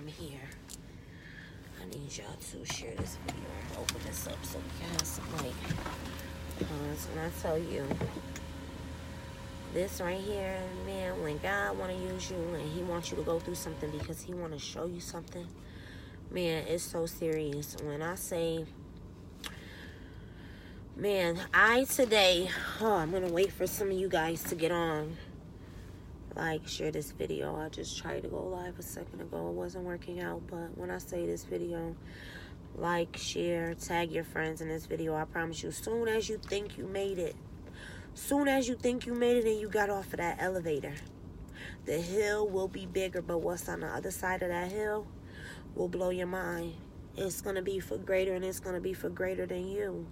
here. I need y'all to share this video and open this up so we can have some light. Because when I tell you, this right here, man, when God want to use you and he wants you to go through something because he want to show you something, man, it's so serious. When I say, man, I'm going to wait for some of you guys to get on. Like, share this video. I just tried to go live a second ago. It wasn't working out. But when I say this video, like, share, tag your friends in this video. I promise you, soon as you think you made it, and you got off of that elevator, the hill will be bigger. But what's on the other side of that hill will blow your mind. It's going to be for greater, and it's going to be for greater than you.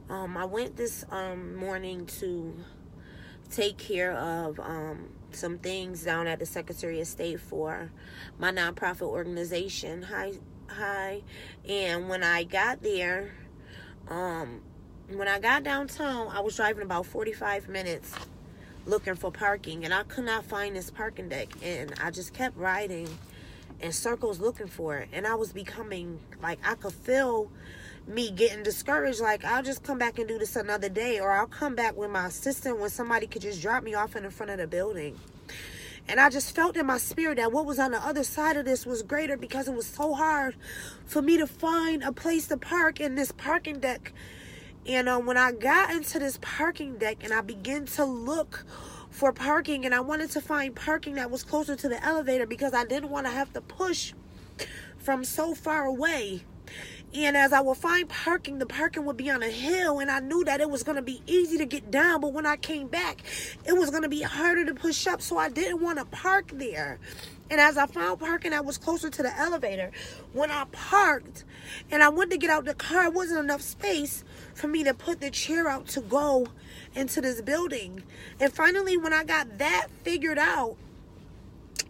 I went this morning to take care of some things down at the Secretary of State for my nonprofit organization. Hi. And when I got there, when I got downtown, I was driving about 45 minutes looking for parking, and I could not find this parking deck, and I just kept riding in circles looking for it, and I was becoming, like, I could feel me getting discouraged. Like, I'll just come back and do this another day, or I'll come back with my assistant when somebody could just drop me off in the front of the building. And I just felt in my spirit that what was on the other side of this was greater, because it was so hard for me to find a place to park in this parking deck. And when I got into this parking deck and I began to look for parking, and I wanted to find parking that was closer to the elevator because I didn't want to have to push from so far away. And as I would find parking, the parking would be on a hill, and I knew that it was going to be easy to get down, but when I came back, it was going to be harder to push up, so I didn't want to park there. And as I found parking that was closer to the elevator, when I parked and I went to get out the car, it wasn't enough space for me to put the chair out to go into this building. And finally, when I got that figured out,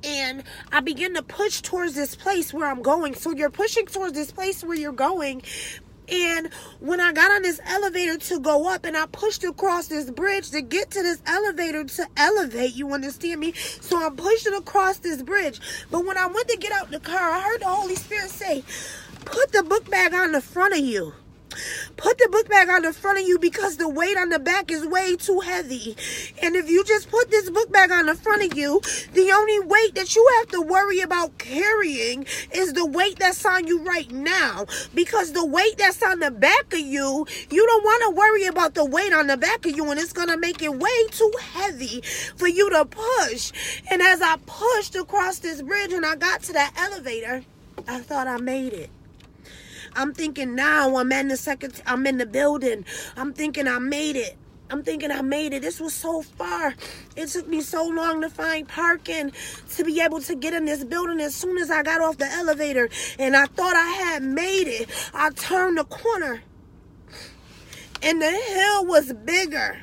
and I began to push towards this place where I'm going. So you're pushing towards this place where you're going. And when I got on this elevator to go up, and I pushed across this bridge to get to this elevator to elevate, you understand me? So I'm pushing across this bridge. But when I went to get out the car, I heard the Holy Spirit say, put the book bag on the front of you. Put the book bag on the front of you, because the weight on the back is way too heavy. And if you just put this book bag on the front of you, the only weight that you have to worry about carrying is the weight that's on you right now. Because the weight that's on the back of you, you don't want to worry about the weight on the back of you, and it's going to make it way too heavy for you to push. And as I pushed across this bridge and I got to that elevator, I thought I made it. I'm thinking now I'm in the building. I'm thinking I made it. This was so far. It took me so long to find parking to be able to get in this building. As soon as I got off the elevator and I thought I had made it, I turned the corner and the hill was bigger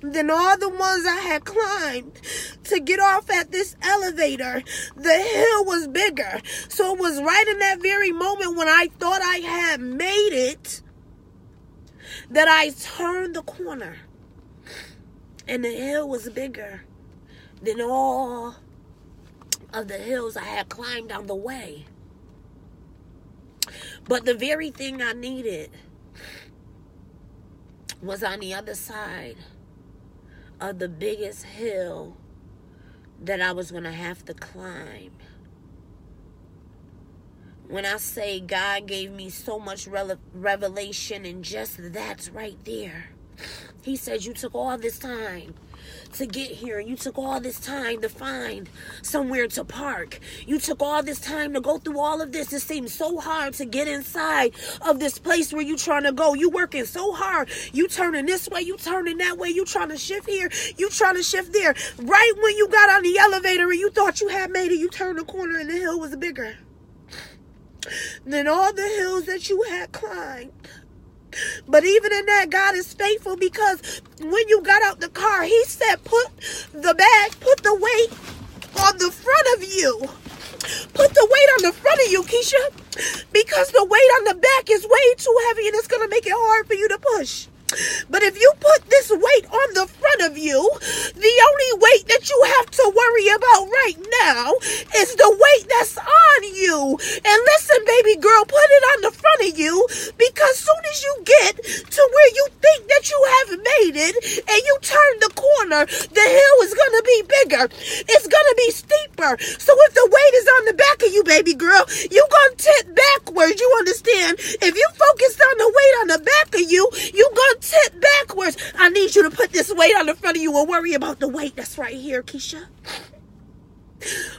than all the ones I had climbed to get off at this elevator. The hill was bigger. So it was right in that very moment when I thought I had made it that I turned the corner. And the hill was bigger than all of the hills I had climbed on the way. But the very thing I needed was on the other side of the biggest hill that I was going to have to climb. When I say God gave me so much revelation, and just that's right there. He said, you took all this time to get here. You took all this time to find somewhere to park. You took all this time to go through all of this. It seems so hard to get inside of this place where you trying to go. You working so hard. You turning this way. You turning that way. You trying to shift here. You trying to shift there. Right when you got on the elevator and you thought you had made it, you turned the corner and the hill was bigger than all the hills that you had climbed. But even in that, God is faithful, because when you got out the car, he said, put the weight on the front of you. Put the weight on the front of you, Keisha, because the weight on the back is way too heavy, and it's going to make it hard for you to push. But if you put this weight on the front of you, the only weight that you have to worry about right now is the weight that's on you. And listen, baby girl, put it on the front of you, because soon as you get to where you think that you have made it and you turn the corner, the hill is going to be bigger. It's going to be steeper. So if the weight is on the back of you, baby girl, you're going to tip backwards. You understand? If you focus on the weight on the back of you, you're going to tip backwards. I need you to put this weight on the front of you and worry about the weight that's right here, Keisha.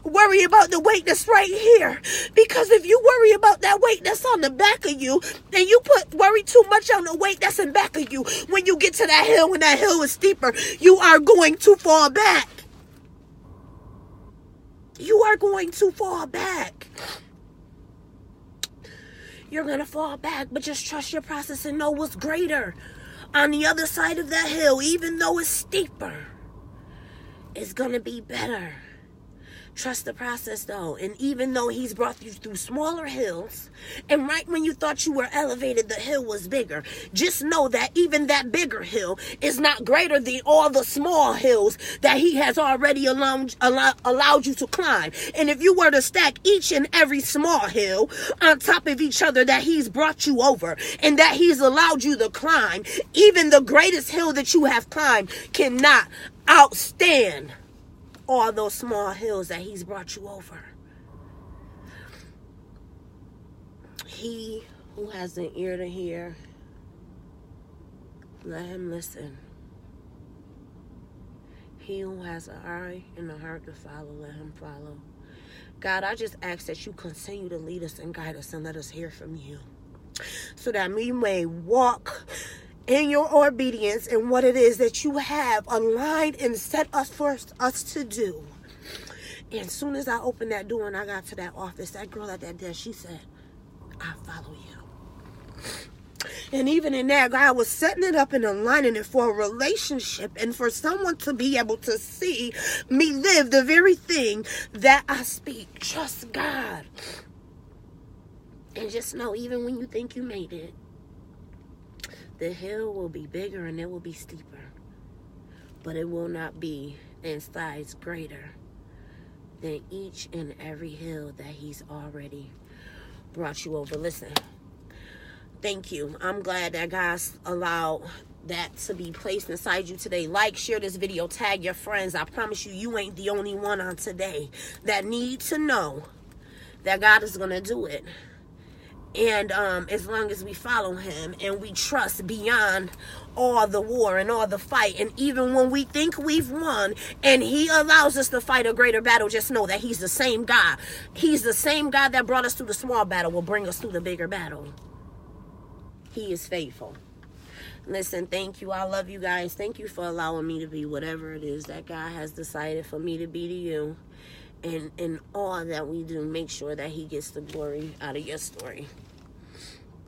Worry about the weight that's right here. Because if you worry about that weight that's on the back of you, then you worry too much on the weight that's in back of you. When you get to that hill, when that hill is steeper, you are going to fall back. You are going to fall back. You're going to fall back, but just trust your process and know what's greater on the other side of that hill. Even though it's steeper, it's going to be better. Trust the process, though. And even though he's brought you through smaller hills, and right when you thought you were elevated, the hill was bigger, just know that even that bigger hill is not greater than all the small hills that he has already allowed you to climb. And if you were to stack each and every small hill on top of each other that he's brought you over and that he's allowed you to climb, even the greatest hill that you have climbed cannot outstand all those small hills that he's brought you over. He who has an ear to hear, let him listen. He who has an eye and a heart to follow, let him follow. God, I just ask that you continue to lead us and guide us and let us hear from you, so that we may walk in your obedience and what it is that you have aligned and set us for us to do. And as soon as I opened that door and I got to that office, that girl at that desk, she said, I follow you. And even in that, God was setting it up and aligning it for a relationship and for someone to be able to see me live the very thing that I speak. Trust God. And just know, even when you think you made it, the hill will be bigger and it will be steeper, but it will not be in size greater than each and every hill that he's already brought you over. Listen, thank you. I'm glad that God's allowed that to be placed inside you today. Like, share this video, tag your friends. I promise you, you ain't the only one on today that need to know that God is going to do it. And as long as we follow him and we trust beyond all the war and all the fight, and even when we think we've won and he allows us to fight a greater battle, just know that he's the same God. He's the same God that brought us through the small battle will bring us through the bigger battle. He is faithful. Listen, thank you. I love you guys. Thank you for allowing me to be whatever it is that God has decided for me to be to you. And in all that we do, make sure that he gets the glory out of your story.